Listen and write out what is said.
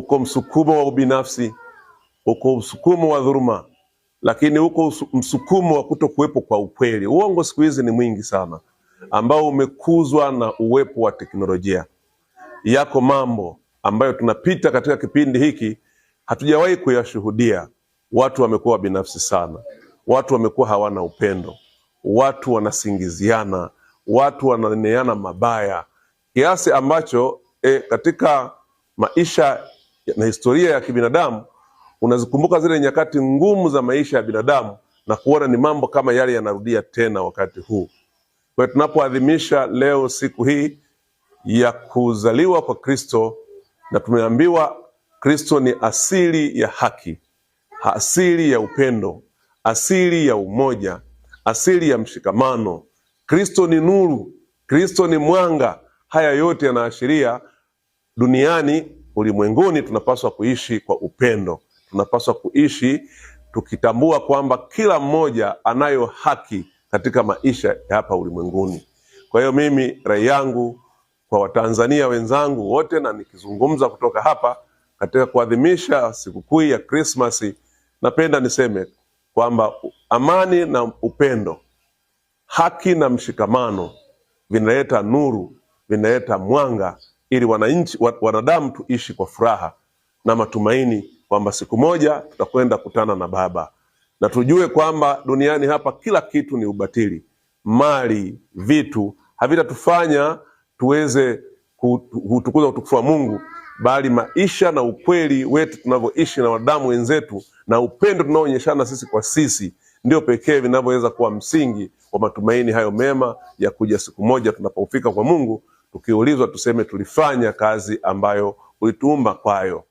uko msukumo wa ubinafsi, uko msukumo wa dhuluma, lakini uko msukumo wa kutokuwepo kwa ukweli. Uongo siku hizi ni mwingi sana, ambao umekuzwa na uwepo wa teknolojia. Yako mambo ambayo tunapita katika kipindi hiki hatujawahi kuyashuhudia. Watu wamekuwa binafsi sana, watu wamekuwa hawana upendo, watu wanasingiziana, watu wananeana mabaya, kiasi ambacho katika maisha na historia ya kibinadamu unazikumbuka zile nyakati ngumu za maisha ya binadamu na kuona ni mambo kama yale yanarudia tena wakati huu. Kwa hiyo tunapoadhimisha leo siku hii ya kuzaliwa kwa Kristo, na tumeambiwa Kristo ni asili ya haki, asili ya upendo, asili ya umoja, asili ya mshikamano. Kristo ni nuru, Kristo ni mwanga. Haya yote yanaashiria duniani, ulimwenguni, tunapaswa kuishi kwa upendo. Tunapaswa kuishi tukitambua kwamba kila mmoja anayo haki katika maisha ya hapa ulimwenguni. Kwa hiyo mimi rai yangu kwa Watanzania wenzangu wote, na nikizungumza kutoka hapa katika kuadhimisha sikukuu ya Krismasi, napenda niseme kwamba amani na upendo, haki na mshikamano vinaleta nuru, vinaleta mwanga, ili wanadamu tuishi kwa furaha na matumaini kwamba siku moja tutakwenda kutana na Baba. Na tujue kwamba duniani hapa kila kitu ni ubatili. Mali, vitu havitatufanya tuweze kutukuza utukufu wa Mungu, bali maisha na ukweli wetu tunavyoishi na wanadamu wenzetu na upendo tunaoonyeshana sisi kwa sisi ndio pekee vinavyoweza kuwa msingi wa matumaini hayo mema ya kuja siku moja tunapofika kwa Mungu, tukiulizwa tuseme tulifanya kazi ambayo ulituumba kwayo.